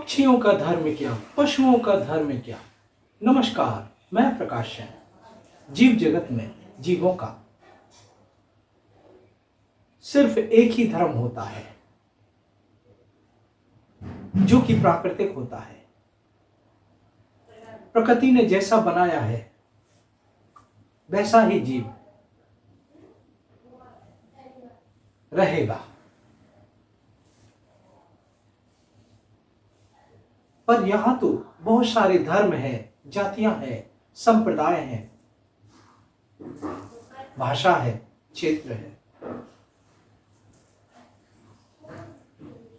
पक्षियों का धर्म क्या, पशुओं का धर्म क्या। नमस्कार, मैं प्रकाश है। जीव जगत में जीवों का सिर्फ एक ही धर्म होता है, जो कि प्राकृतिक होता है। प्रकृति ने जैसा बनाया है वैसा ही जीव रहेगा। पर यहां तो बहुत सारे धर्म हैं, जातियां हैं, संप्रदाय हैं, भाषा है, क्षेत्र है।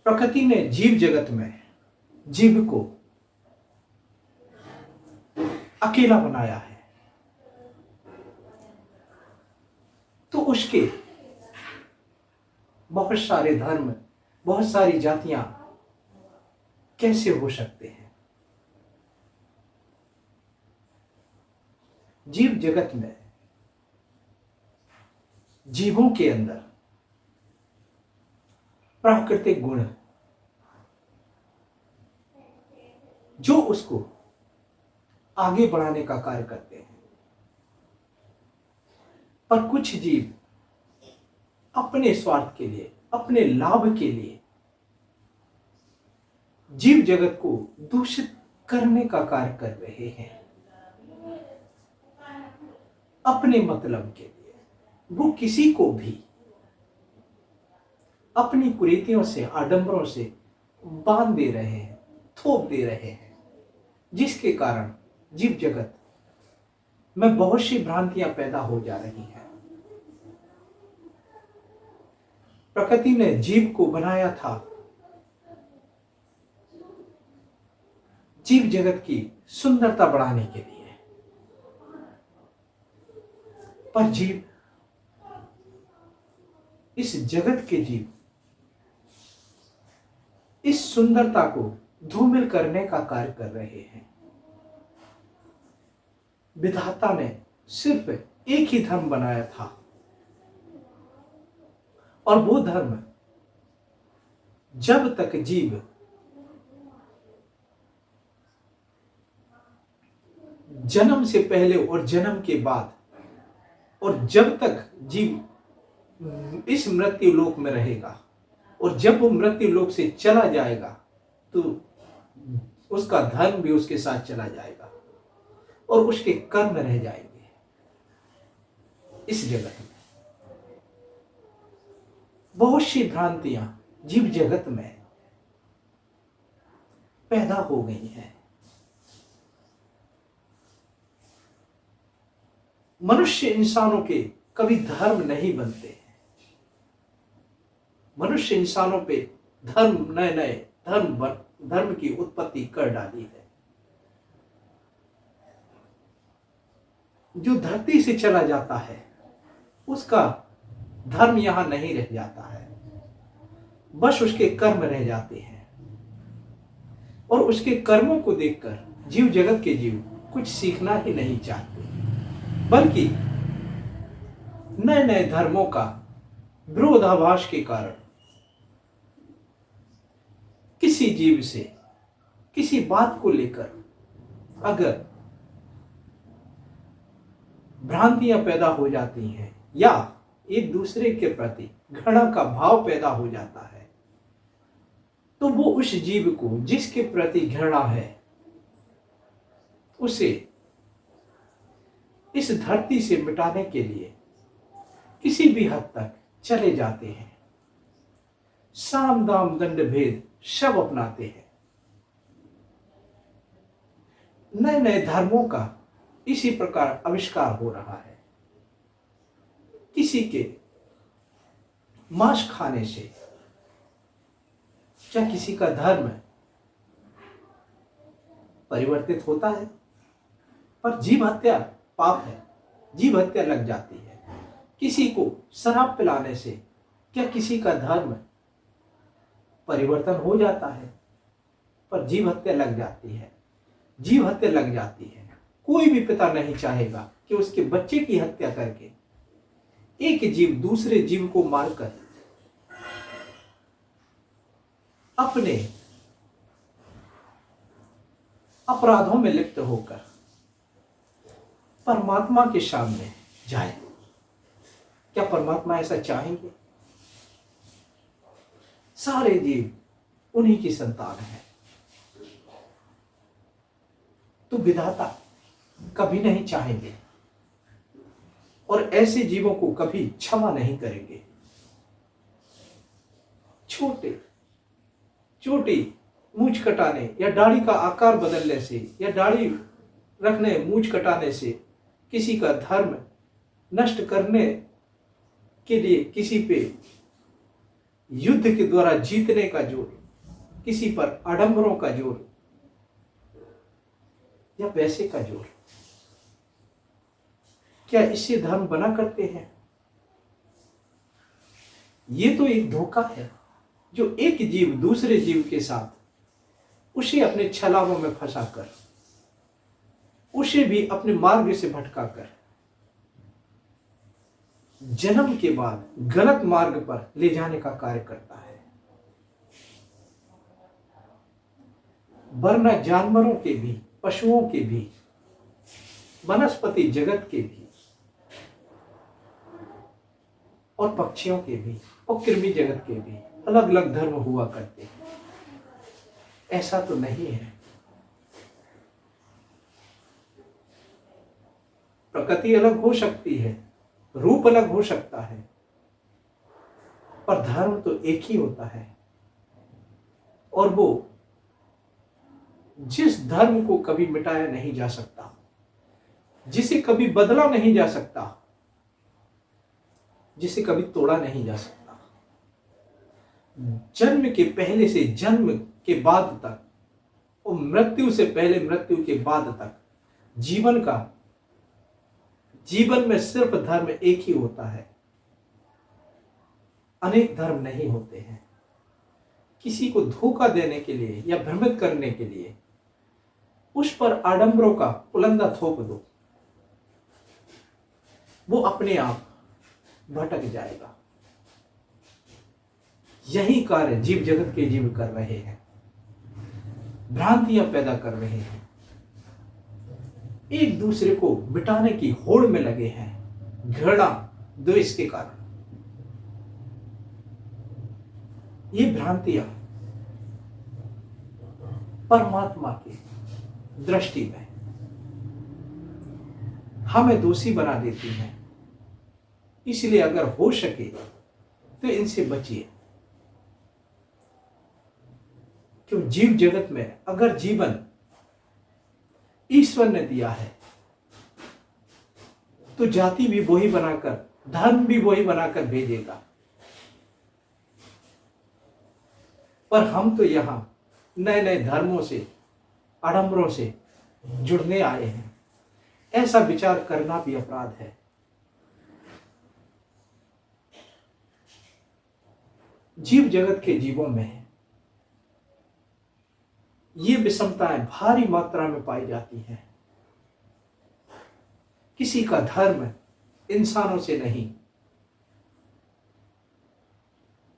प्रकृति ने जीव जगत में जीव को अकेला बनाया है, तो उसके बहुत सारे धर्म, बहुत सारी जातियां कैसे हो सकते हैं। जीव जगत में जीवों के अंदर प्राकृतिक गुण जो उसको आगे बढ़ाने का कार्य करते हैं, पर कुछ जीव अपने स्वार्थ के लिए, अपने लाभ के लिए जीव जगत को दूषित करने का कार्य कर रहे हैं। अपने मतलब के लिए वो किसी को भी अपनी कुरीतियों से, आडंबरों से बांध दे रहे हैं, थोप दे रहे हैं, जिसके कारण जीव जगत में बहुत सी भ्रांतियां पैदा हो जा रही हैं। प्रकृति ने जीव को बनाया था जीव जगत की सुंदरता बढ़ाने के लिए, पर जीव, इस जगत के जीव इस सुंदरता को धूमिल करने का कार्य कर रहे हैं। विधाता ने सिर्फ एक ही धर्म बनाया था, और वो धर्म जब तक जीव जन्म से पहले और जन्म के बाद, और जब तक जीव इस मृत्यु लोक में रहेगा, और जब वो मृत्यु लोक से चला जाएगा तो उसका धर्म भी उसके साथ चला जाएगा और उसके कर्म रह जाएंगे। इस जगत में बहुत सी भ्रांतियां जीव जगत में पैदा हो गई हैं। मनुष्य इंसानों के कभी धर्म नहीं बनते हैं। मनुष्य इंसानों पे नए नए धर्म की उत्पत्ति कर डाली है। जो धरती से चला जाता है उसका धर्म यहां नहीं रह जाता है, बस उसके कर्म रह जाते हैं। और उसके कर्मों को देखकर जीव जगत के जीव कुछ सीखना ही नहीं चाहते, बल्कि नए नए धर्मों का विरोधाभास के कारण किसी जीव से किसी बात को लेकर अगर भ्रांतियां पैदा हो जाती हैं या एक दूसरे के प्रति घृणा का भाव पैदा हो जाता है, तो वो उस जीव को जिसके प्रति घृणा है उसे इस धरती से मिटाने के लिए किसी भी हद तक चले जाते हैं। साम दाम दंड भेद सब अपनाते हैं। नए नए धर्मों का इसी प्रकार आविष्कार हो रहा है। किसी के मांस खाने से क्या किसी का धर्म परिवर्तित होता है? पर जीव हत्या पाप है, जीव हत्या लग जाती है। किसी को शराब पिलाने से क्या किसी का धर्म परिवर्तन हो जाता है? पर जीव हत्या लग जाती है, जीव हत्या लग जाती है। कोई भी पिता नहीं चाहेगा कि उसके बच्चे की हत्या करके एक जीव दूसरे जीव को मारकर अपने अपराधों में लिप्त होकर परमात्मा के सामने जाए। क्या परमात्मा ऐसा चाहेंगे? सारे जीव उन्हीं की संतान है, तो विधाता कभी नहीं चाहेंगे और ऐसे जीवों को कभी क्षमा नहीं करेंगे। छोटे छोटी मूंछ कटाने या दाढ़ी का आकार बदलने से या दाढ़ी रखने मूंछ कटाने से किसी का धर्म नष्ट करने के लिए किसी पे युद्ध के द्वारा जीतने का जोर, किसी पर आडंबरों का जोर या पैसे का जोर, क्या इससे धर्म बना करते हैं? ये तो एक धोखा है जो एक जीव दूसरे जीव के साथ उसे अपने छलावों में फंसाकर, उसे भी अपने मार्ग से भटकाकर जन्म के बाद गलत मार्ग पर ले जाने का कार्य करता है। वरना जानवरों के भी, पशुओं के भी, वनस्पति जगत के भी और पक्षियों के भी और कृमि जगत के भी अलग अलग धर्म हुआ करते हैं। ऐसा तो नहीं है। प्रकृति अलग हो सकती है, रूप अलग हो सकता है, पर धर्म तो एक ही होता है। और वो जिस धर्म को कभी मिटाया नहीं जा सकता, जिसे कभी बदला नहीं जा सकता, जिसे कभी तोड़ा नहीं जा सकता, जन्म के पहले से जन्म के बाद तक और मृत्यु से पहले मृत्यु के बाद तक जीवन में सिर्फ धर्म एक ही होता है। अनेक धर्म नहीं होते हैं। किसी को धोखा देने के लिए या भ्रमित करने के लिए उस पर आडंबरों का पुलंदा थोप दो, वो अपने आप भटक जाएगा। यही कार्य जीव जगत के जीव कर रहे हैं, भ्रांतियां पैदा कर रहे हैं, एक दूसरे को मिटाने की होड़ में लगे हैं, घृणा द्वेष के कारण। ये भ्रांतियां परमात्मा की दृष्टि में हमें दोषी बना देती हैं। इसलिए अगर हो सके तो इनसे बचिए। क्यों? जीव जगत में अगर जीवन ईश्वर ने दिया है तो जाति भी वही बनाकर, धर्म भी वही बनाकर भेजेगा। पर हम तो यहां नए नए धर्मों से, आडंबरों से जुड़ने आए हैं। ऐसा विचार करना भी अपराध है। जीव जगत के जीवों में ये विषमताएं भारी मात्रा में पाई जाती हैं। किसी का धर्म इंसानों से नहीं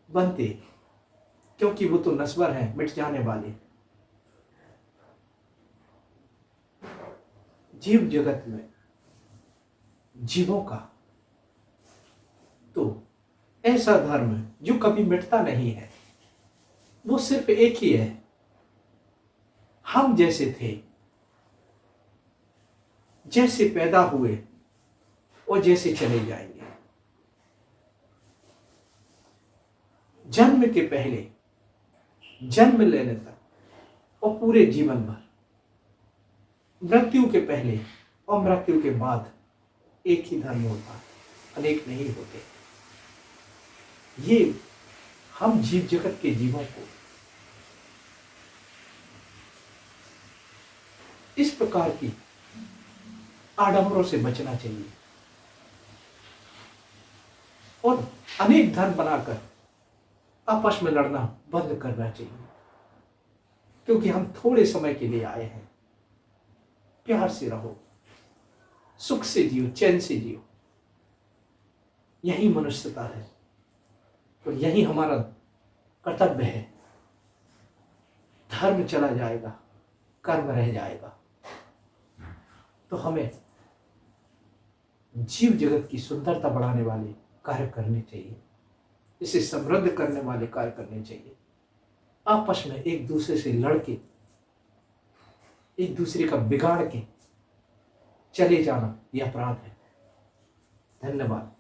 बनते, क्योंकि वो तो नश्वर हैं, मिट जाने वाले। जीव जगत में जीवों का तो ऐसा धर्म जो कभी मिटता नहीं है, वो सिर्फ एक ही है। हम जैसे थे, जैसे पैदा हुए और जैसे चले जाएंगे। जन्म के पहले, जन्म लेने तक और पूरे जीवन भर, मृत्यु के पहले और मृत्यु के बाद एक ही धर्म होता है, अनेक नहीं होते। ये हम जीव जगत के जीवों को इस प्रकार की आडंबरों से बचना चाहिए और अनेक धर्म बनाकर आपस में लड़ना बंद करना चाहिए। क्योंकि हम थोड़े समय के लिए आए हैं। प्यार से रहो, सुख से जियो, चैन से जियो। यही मनुष्यता है और यही हमारा कर्तव्य है। धर्म चला जाएगा, कर्म रह जाएगा। तो हमें जीव जगत की सुंदरता बढ़ाने वाले कार्य करने चाहिए, इसे समृद्ध करने वाले कार्य करने चाहिए। आपस में एक दूसरे से लड़के, एक दूसरे का बिगाड़ के चले जाना यह अपराध है। धन्यवाद।